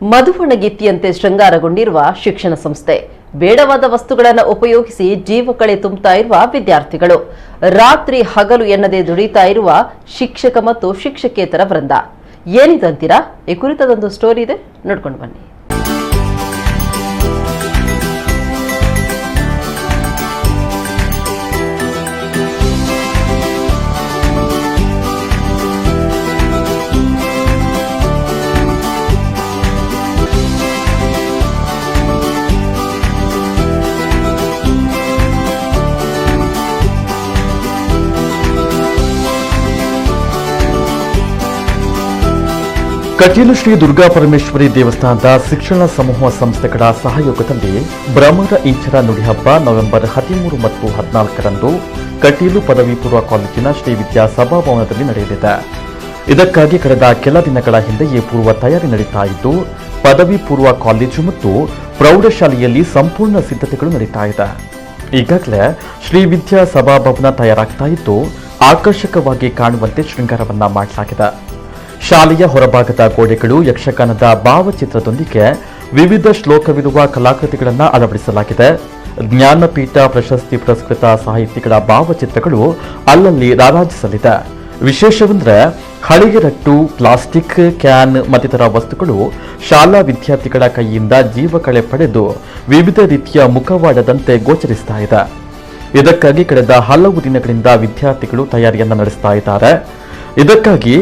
ಮಧುವಣಗಿತ್ತಿಯಂತೆ ಶೃಂಗಾರಗೊಂಡಿರುವ ಶಿಕ್ಷಣ ಸಂಸ್ಥೆ. ಬೇಡವಾದ ವಸ್ತುಗಳನ್ನು ಉಪಯೋಗಿಸಿ ಜೀವಕಳೆ ತುಂಬುತ್ತಾ ಇರುವ ವಿದ್ಯಾರ್ಥಿಗಳು, ರಾತ್ರಿ ಹಗಲು ಎನ್ನದೇ ದುಡಿತಾ ಇರುವ ಶಿಕ್ಷಕ ಮತ್ತು ಶಿಕ್ಷಕೇತರ ವೃಂದ. ಏನಿದಂತೀರಾ? ಈ ಕುರಿತದೊಂದು ಸ್ಟೋರಿ ಇದೆ, ನೋಡ್ಕೊಂಡು ಬನ್ನಿ. ಕಟೀಲು ಶ್ರೀ ದುರ್ಗಾ ಪರಮೇಶ್ವರಿ ದೇವಸ್ಥಾನದ ಶಿಕ್ಷಣ ಸಮೂಹ ಸಂಸ್ಥೆಗಳ ಸಹಯೋಗದಲ್ಲಿ ಭ್ರಮರ ಇಂಚರ ನುಡಿಹಬ್ಬ ನವೆಂಬರ್ 13 ಮತ್ತು 14ರಂದು ಕಟೀಲು ಪದವಿ ಪೂರ್ವ ಕಾಲೇಜಿನ ಶ್ರೀ ವಿದ್ಯಾ ಸಭಾಭವನದಲ್ಲಿ ನಡೆಯಲಿದೆ. ಇದಕ್ಕಾಗಿ ಕಳೆದ ಕೆಲ ದಿನಗಳ ಹಿಂದೆಯೇ ಪೂರ್ವ ತಯಾರಿ ನಡೀತಾ ಇದ್ದು, ಪದವಿ ಪೂರ್ವ ಕಾಲೇಜು ಮತ್ತು ಪ್ರೌಢಶಾಲೆಯಲ್ಲಿ ಸಂಪೂರ್ಣ ಸಿದ್ಧತೆಗಳು ನಡೀತಾ ಇದೆ. ಈಗಾಗಲೇ ಶ್ರೀ ವಿದ್ಯಾ ಸಭಾಭವನ ತಯಾರಾಗ್ತಾ ಇದ್ದು, ಆಕರ್ಷಕವಾಗಿ ಕಾಣುವಂತೆ ಶೃಂಗಾರವನ್ನ ಮಾಡಲಾಗಿದೆ. ಶಾಲೆಯ ಹೊರಭಾಗದ ಗೋಡೆಗಳು ಯಕ್ಷಗಾನದ ಭಾವಚಿತ್ರದೊಂದಿಗೆ ವಿವಿಧ ಶ್ಲೋಕವಿರುವ ಕಲಾಕೃತಿಗಳನ್ನು ಅಳವಡಿಸಲಾಗಿದೆ. ಜ್ಞಾನಪೀಠ ಪ್ರಶಸ್ತಿ ಪುರಸ್ಕೃತ ಸಾಹಿತಿಗಳ ಭಾವಚಿತ್ರಗಳು ಅಲ್ಲಲ್ಲಿ ರಾರಾಜಿಸಲಿದೆ. ವಿಶೇಷವೆಂದರೆ ಹಳೆಯ ರಟ್ಟು, ಪ್ಲಾಸ್ಟಿಕ್ ಕ್ಯಾನ್ ಮತ್ತಿತರ ವಸ್ತುಗಳು ಶಾಲಾ ವಿದ್ಯಾರ್ಥಿಗಳ ಕೈಯಿಂದ ಜೀವಕಳೆ ಪಡೆದು ವಿವಿಧ ರೀತಿಯ ಮುಖವಾಡದಂತೆ ಗೋಚರಿಸ್ತಾ ಇದೆ. ಇದಕ್ಕಾಗಿ ಕಳೆದ ಹಲವು ದಿನಗಳಿಂದ ವಿದ್ಯಾರ್ಥಿಗಳು ತಯಾರಿಯನ್ನು ನಡೆಸ್ತಾ ಇದ್ದಾರೆ. ಇದಕ್ಕಾಗಿ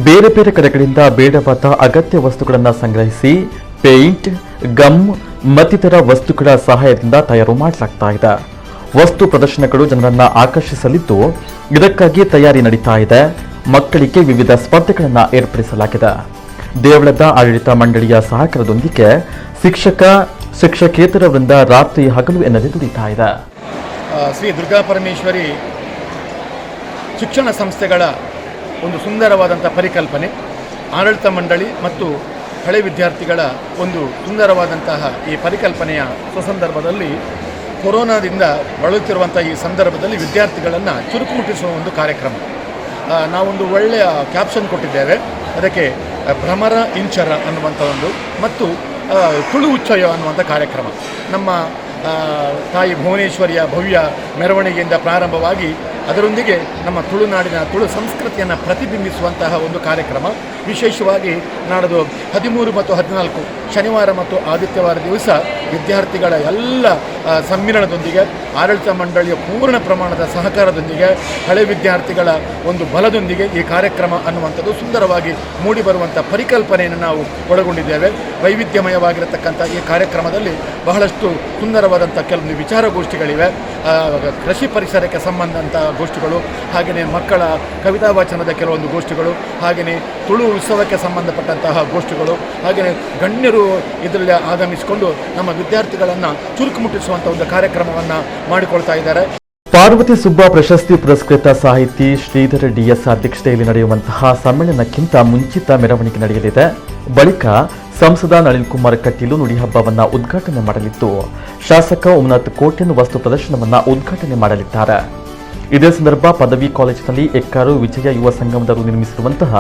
ಬೇರೆ ಬೇರೆ ಕಡೆಗಳಿಂದ ಬೇಡವಾದ ಅಗತ್ಯ ವಸ್ತುಗಳನ್ನು ಸಂಗ್ರಹಿಸಿ ಪೇಂಟ್, ಗಮ್ ಮತ್ತಿತರ ವಸ್ತುಗಳ ಸಹಾಯದಿಂದ ತಯಾರು ಮಾಡಲಾಗ್ತಾ ಇದೆ. ವಸ್ತು ಪ್ರದರ್ಶನಗಳು ಜನರನ್ನ ಆಕರ್ಷಿಸಲಿದ್ದು, ಇದಕ್ಕಾಗಿ ತಯಾರಿ ನಡೀತಾ ಇದೆ. ಮಕ್ಕಳಿಗೆ ವಿವಿಧ ಸ್ಪರ್ಧೆಗಳನ್ನು ಏರ್ಪಡಿಸಲಾಗಿದೆ. ದೇವಳದ ಆಡಳಿತ ಮಂಡಳಿಯ ಸಹಕಾರದೊಂದಿಗೆ ಶಿಕ್ಷಕೇತರ ವೃಂದ ರಾತ್ರಿ ಹಗಲು ಎನ್ನದೇ ದುಡಿತಾ ಇದೆ. ಶ್ರೀ ದುರ್ಗಾ ಪರಮೇಶ್ವರಿ ಶಿಕ್ಷಣ ಸಂಸ್ಥೆಗಳ ಒಂದು ಸುಂದರವಾದಂಥ ಪರಿಕಲ್ಪನೆ, ಆಡಳಿತ ಮಂಡಳಿ ಮತ್ತು ಹಳೆ ವಿದ್ಯಾರ್ಥಿಗಳ ಒಂದು ಸುಂದರವಾದಂತಹ ಈ ಪರಿಕಲ್ಪನೆಯ ಸುಸಂದರ್ಭದಲ್ಲಿ ಕೊರೋನಾದಿಂದ ಬಳಲುತ್ತಿರುವಂಥ ಈ ಸಂದರ್ಭದಲ್ಲಿ ವಿದ್ಯಾರ್ಥಿಗಳನ್ನು ಚುರುಕು ಮುಟ್ಟಿಸುವ ಒಂದು ಕಾರ್ಯಕ್ರಮ. ನಾವೊಂದು ಒಳ್ಳೆಯ ಕ್ಯಾಪ್ಷನ್ ಕೊಟ್ಟಿದ್ದೇವೆ. ಅದಕ್ಕೆ ಭ್ರಮರ ಇಂಚರ ಅನ್ನುವಂಥ ಒಂದು ಮತ್ತು ತುಳು ಉಚ್ಚಯ ಅನ್ನುವಂಥ ಕಾರ್ಯಕ್ರಮ. ನಮ್ಮ ತಾಯಿ ಭುವನೇಶ್ವರಿಯ ಭವ್ಯ ಮೆರವಣಿಗೆಯಿಂದ ಪ್ರಾರಂಭವಾಗಿ ಅದರೊಂದಿಗೆ ನಮ್ಮ ತುಳುನಾಡಿನ ತುಳು ಸಂಸ್ಕೃತಿಯನ್ನು ಪ್ರತಿಬಿಂಬಿಸುವಂತಹ ಒಂದು ಕಾರ್ಯಕ್ರಮ. ವಿಶೇಷವಾಗಿ ನಾಡದು 13 ಮತ್ತು 14 ಶನಿವಾರ ಮತ್ತು ಆದಿತ್ಯವಾರ ದಿವಸ ವಿದ್ಯಾರ್ಥಿಗಳ ಎಲ್ಲ ಸಮ್ಮಿಲನದೊಂದಿಗೆ, ಆಡಳಿತ ಮಂಡಳಿಯ ಪೂರ್ಣ ಪ್ರಮಾಣದ ಸಹಕಾರದೊಂದಿಗೆ, ಹಳೆ ವಿದ್ಯಾರ್ಥಿಗಳ ಒಂದು ಬಲದೊಂದಿಗೆ ಈ ಕಾರ್ಯಕ್ರಮ ಅನ್ನುವಂಥದ್ದು ಸುಂದರವಾಗಿ ಮೂಡಿಬರುವಂಥ ಪರಿಕಲ್ಪನೆಯನ್ನು ನಾವು ಒಳಗೊಂಡಿದ್ದೇವೆ. ವೈವಿಧ್ಯಮಯವಾಗಿರತಕ್ಕಂಥ ಈ ಕಾರ್ಯಕ್ರಮದಲ್ಲಿ ಬಹಳಷ್ಟು ಸುಂದರವಾದಂಥ ಕೆಲವೊಂದು ವಿಚಾರಗೋಷ್ಠಿಗಳಿವೆ. ಕೃಷಿ ಪರಿಸರಕ್ಕೆ ಸಂಬಂಧಂಥ ಗೋಷ್ಠಿಗಳು, ಹಾಗೆಯೇ ಮಕ್ಕಳ ಕವಿತಾ ವಾಚನದ ಕೆಲವೊಂದು ಗೋಷ್ಠಿಗಳು, ಹಾಗೆಯೇ ತುಳು ಉತ್ಸವಕ್ಕೆ ಸಂಬಂಧಪಟ್ಟಂತಹ ಗೋಷ್ಠಿಗಳು, ಹಾಗೆಯೇ ಗಣ್ಯರು ಇದರಲ್ಲಿ ಆಗಮಿಸಿಕೊಂಡು ನಮ್ಮ ವಿದ್ಯಾರ್ಥಿಗಳನ್ನು ಚುರುಕು ಮುಟ್ಟಿಸುವಂಥ ಒಂದು ಕಾರ್ಯಕ್ರಮವನ್ನು ಮಾಡಿಕೊಳ್ತಾ ಇದ್ದಾರೆ. ಪಾರ್ವತಿ ಸುಬ್ಬ ಪ್ರಶಸ್ತಿ ಪುರಸ್ಕೃತ ಸಾಹಿತಿ ಶ್ರೀಧರ ಡಿಎಸ್ ಅಧ್ಯಕ್ಷತೆಯಲ್ಲಿ ನಡೆಯುವಂತಹ ಸಮ್ಮೇಳನಕ್ಕಿಂತ ಮುಂಚಿತ ಮೆರವಣಿಗೆ ನಡೆಯಲಿದೆ. ಬಳಿಕ ಸಂಸದ ನಳಿನ್ ಕುಮಾರ್ ಕಟೀಲು ನುಡಿಹಬ್ಬವನ್ನು ಉದ್ಘಾಟನೆ ಮಾಡಲಿದ್ದು, ಶಾಸಕ ಉಮನಾಥ್ ಕೋಟ್ಯನ್ ವಸ್ತು ಪ್ರದರ್ಶನವನ್ನು ಉದ್ಘಾಟನೆ ಮಾಡಲಿದ್ದಾರೆ. ಇದೇ ಸಂದರ್ಭ ಪದವಿ ಕಾಲೇಜಿನಲ್ಲಿ ಎಕ್ಕಾರು ವಿಜಯ ಯುವ ಸಂಗಮದವರು ನಿರ್ಮಿಸಿರುವಂತಹ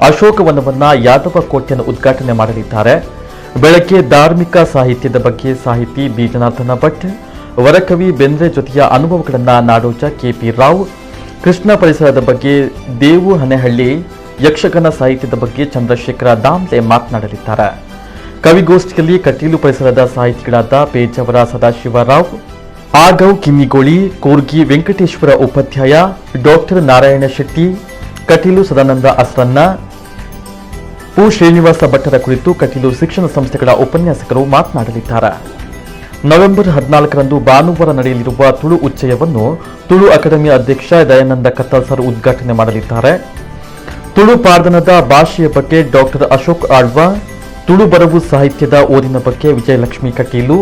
ಅಶೋಕವನವನ್ನು ಯಾದವ ಕೋಟ್ಯನ್ ಉದ್ಘಾಟನೆ ಮಾಡಲಿದ್ದಾರೆ. ಬೆಳಗ್ಗೆ ಧಾರ್ಮಿಕ ಸಾಹಿತ್ಯದ ಬಗ್ಗೆ ಸಾಹಿತಿ ಬಿ ಜನಾರ್ದನ ಭಟ್, ವರಕವಿ ಬೇಂದ್ರೆ ಜೊತೆಯ ಅನುಭವಗಳನ್ನು ನಾಡೋಜ ಕೆಪಿ ರಾವ್, ಕೃಷ್ಣ ಪರಿಸರದ ಬಗ್ಗೆ ದೇವು ಹನೆಹಳ್ಳಿ, ಯಕ್ಷಗಾನ ಸಾಹಿತ್ಯದ ಬಗ್ಗೆ ಚಂದ್ರಶೇಖರ ದಾಮ್ಲೆ ಮಾತನಾಡಲಿದ್ದಾರೆ. ಕವಿಗೋಷ್ಠಿಯಲ್ಲಿ ಕಟೀಲು ಪರಿಸರದ ಸಾಹಿತಿಗಳಾದ ಪೇಜಾವರ ಸದಾಶಿವರಾವ್, ಆಗೌ ಕಿನ್ನಿಗೋಳಿ, ಕೋರ್ಗಿ ವೆಂಕಟೇಶ್ವರ ಉಪಾಧ್ಯಾಯ, ಡಾಕ್ಟರ್ ನಾರಾಯಣ ಶೆಟ್ಟಿ, ಕಟೀಲು ಸದಾನಂದ ಅಸ್ರನ್ನ, ಪು ಶ್ರೀನಿವಾಸ ಭಟ್ಟರ ಕುರಿತು ಕಟೀಲು ಶಿಕ್ಷಣ ಸಂಸ್ಥೆಗಳ ಉಪನ್ಯಾಸಕರು ಮಾತನಾಡಲಿದ್ದಾರೆ. ನವೆಂಬರ್ 14ರಂದು ಭಾನುವಾರ ನಡೆಯಲಿರುವ ತುಳು ಉಚ್ಚಯವನ್ನು ತುಳು ಅಕಾಡೆಮಿ ಅಧ್ಯಕ್ಷ ದಯಾನಂದ ಕತ್ತಲ್ ಸರ್ ಉದ್ಘಾಟನೆ ಮಾಡಲಿದ್ದಾರೆ. ತುಳು ಪಾರ್ದನದ ಭಾಷೆಯ ಬಗ್ಗೆ ಡಾಕ್ಟರ್ ಅಶೋಕ್ ಆಳ್ವ, ತುಳು ಬರವು ಸಾಹಿತ್ಯದ ಓದಿನ ಬಗ್ಗೆ ವಿಜಯಲಕ್ಷ್ಮಿ ಕಟೀಲು,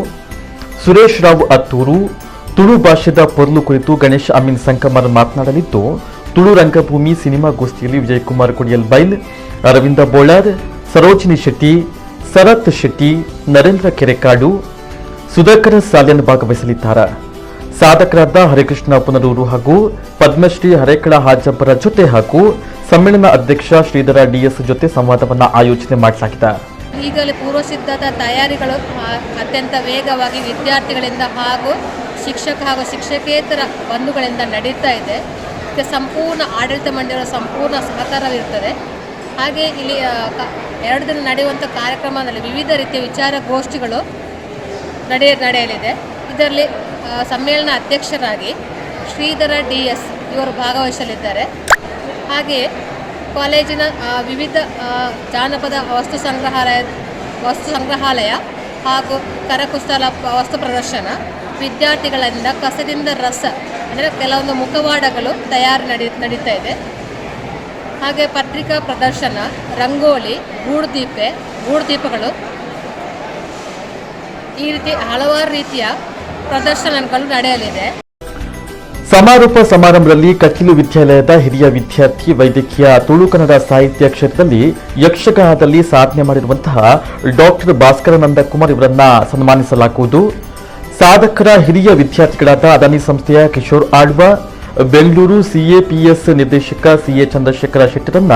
ಸುರೇಶ್ ರಾವ್ ಅತ್ತೂರು, ತುಳು ಭಾಷೆದ ಪೊರ್ಲು ಕುರಿತು ಗಣೇಶ್ ಅಮೀನ್ ಸಂಕಮರ್ ಮಾತನಾಡಲಿದ್ದು, ತುಳು ರಂಗಭೂಮಿ ಸಿನಿಮಾ ಗೋಷ್ಠಿಯಲ್ಲಿ ವಿಜಯಕುಮಾರ್ ಕುಡಿಯಲ್ ಬೈಲ್, ಅರವಿಂದ ಬೋಳಾರ್, ಸರೋಜಿನಿ ಶೆಟ್ಟಿ, ಸರತ್ ಶೆಟ್ಟಿ, ನರೇಂದ್ರ ಕೆರೆಕಾಡು, ಸುಧಾಕರ ಸಾಲ್ಯನ್ ಭಾಗವಹಿಸಲಿದ್ದಾರೆ. ಸಾಧಕರಾದ ಹರಿಕೃಷ್ಣ ಪುನರೂರು ಹಾಗೂ ಪದ್ಮಶ್ರೀ ಹರೇಕಳ ಹಾಜಬ್ಬರ ಜೊತೆ ಹಾಗೂ ಸಮ್ಮೇಳನ ಅಧ್ಯಕ್ಷ ಶ್ರೀಧರ ಡಿಎಸ್ ಜೊತೆ ಸಂವಾದವನ್ನು ಆಯೋಜನೆ ಮಾಡಲಾಗಿದೆ. ಈಗಲೇ ಪೂರ್ವಸಿದ್ಧತಾ ತಯಾರಿಗಳು ಅತ್ಯಂತ ವೇಗವಾಗಿ ವಿದ್ಯಾರ್ಥಿಗಳಿಂದ ಹಾಗೂ ಶಿಕ್ಷಕ ಹಾಗೂ ಶಿಕ್ಷಕೇತರ ಬಂಧುಗಳಿಂದ ನಡೀತಾ ಇದೆ. ಇದಕ್ಕೆ ಸಂಪೂರ್ಣ ಆಡಳಿತ ಮಂಡಳಿಯ ಸಂಪೂರ್ಣ ಸಹಕಾರವಿರುತ್ತದೆ. ಹಾಗೆ ಇಲ್ಲಿ 2 ದಿನ ನಡೆಯುವಂಥ ಕಾರ್ಯಕ್ರಮದಲ್ಲಿ ವಿವಿಧ ರೀತಿಯ ವಿಚಾರಗೋಷ್ಠಿಗಳು ನಡೆಯಲಿದೆ. ಇದರಲ್ಲಿ ಸಮ್ಮೇಳನ ಅಧ್ಯಕ್ಷರಾಗಿ ಶ್ರೀಧರ DS ಇವರು ಭಾಗವಹಿಸಲಿದ್ದಾರೆ. ಹಾಗೆಯೇ ಕಾಲೇಜಿನ ವಿವಿಧ ಜಾನಪದ ವಸ್ತು ಸಂಗ್ರಹಾಲಯ ಹಾಗೂ ಕರಕುಶಲ ವಸ್ತು ಪ್ರದರ್ಶನ, ವಿದ್ಯಾರ್ಥಿಗಳಿಂದ ಕಸದಿಂದ ರಸ ಅಂದರೆ ಕೆಲವೊಂದು ಮುಖವಾಡಗಳು ನಡೀತಾ ಇದೆ. ಹಾಗೆ ಪತ್ರಿಕಾ ಪ್ರದರ್ಶನ, ರಂಗೋಲಿ, ಗೂಡುದೀಪಗಳು ಈ ರೀತಿ ಹಲವಾರು ರೀತಿಯ ಪ್ರದರ್ಶನಗಳು ನಡೆಯಲಿದೆ. ಸಮಾರೋಪ ಸಮಾರಂಭದಲ್ಲಿ ಕಟೀಲು ವಿದ್ಯಾಲಯದ ಹಿರಿಯ ವಿದ್ಯಾರ್ಥಿ ವೈದ್ಯಕೀಯ ತುಳು ಕನ್ನಡ ಸಾಹಿತ್ಯ ಕ್ಷೇತ್ರದಲ್ಲಿ ಯಕ್ಷಗಾನದಲ್ಲಿ ಸಾಧನೆ ಮಾಡಿರುವಂತಹ ಡಾಕ್ಟರ್ ಭಾಸ್ಕರ ನಂದಕುಮಾರ್ ಇವರನ್ನ ಸನ್ಮಾನಿಸಲಾಗುವುದು. ಸಾಧಕರ ಹಿರಿಯ ವಿದ್ಯಾರ್ಥಿಗಳಾದ ಅದಾನಿ ಸಂಸ್ಥೆಯ ಕಿಶೋರ್ ಆಳ್ವ, ಬೆಂಗಳೂರು CAPS ನಿರ್ದೇಶಕ CA ಚಂದ್ರಶೇಖರ ಶೆಟ್ಟರನ್ನ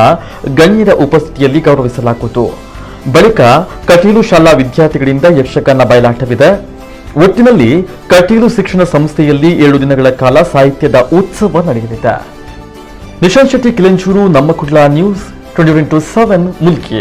ಗಣ್ಯರ ಉಪಸ್ಥಿತಿಯಲ್ಲಿ ಗೌರವಿಸಲಾಗುವುದು. ಬಳಿಕ ಕಟೀಲು ಶಾಲಾ ವಿದ್ಯಾರ್ಥಿಗಳಿಂದ ಯಕ್ಷಗಾನ ಬಯಲಾಟವಿದೆ. ಒಟ್ಟಿನಲ್ಲಿ ಕಟೀಲು ಶಿಕ್ಷಣ ಸಂಸ್ಥೆಯಲ್ಲಿ 7 ದಿನಗಳ ಕಾಲ ಸಾಹಿತ್ಯದ ಉತ್ಸವ ನಡೆಯಲಿದೆ. ನಿಶಾಂತ್ ಶೆಟ್ಟಿ, ಕಿಲೆಂಚೂರು, ನಮ್ಮ ಕುಡ್ಲ ನ್ಯೂಸ್ 24/7 ಮುಲ್ಕಿ.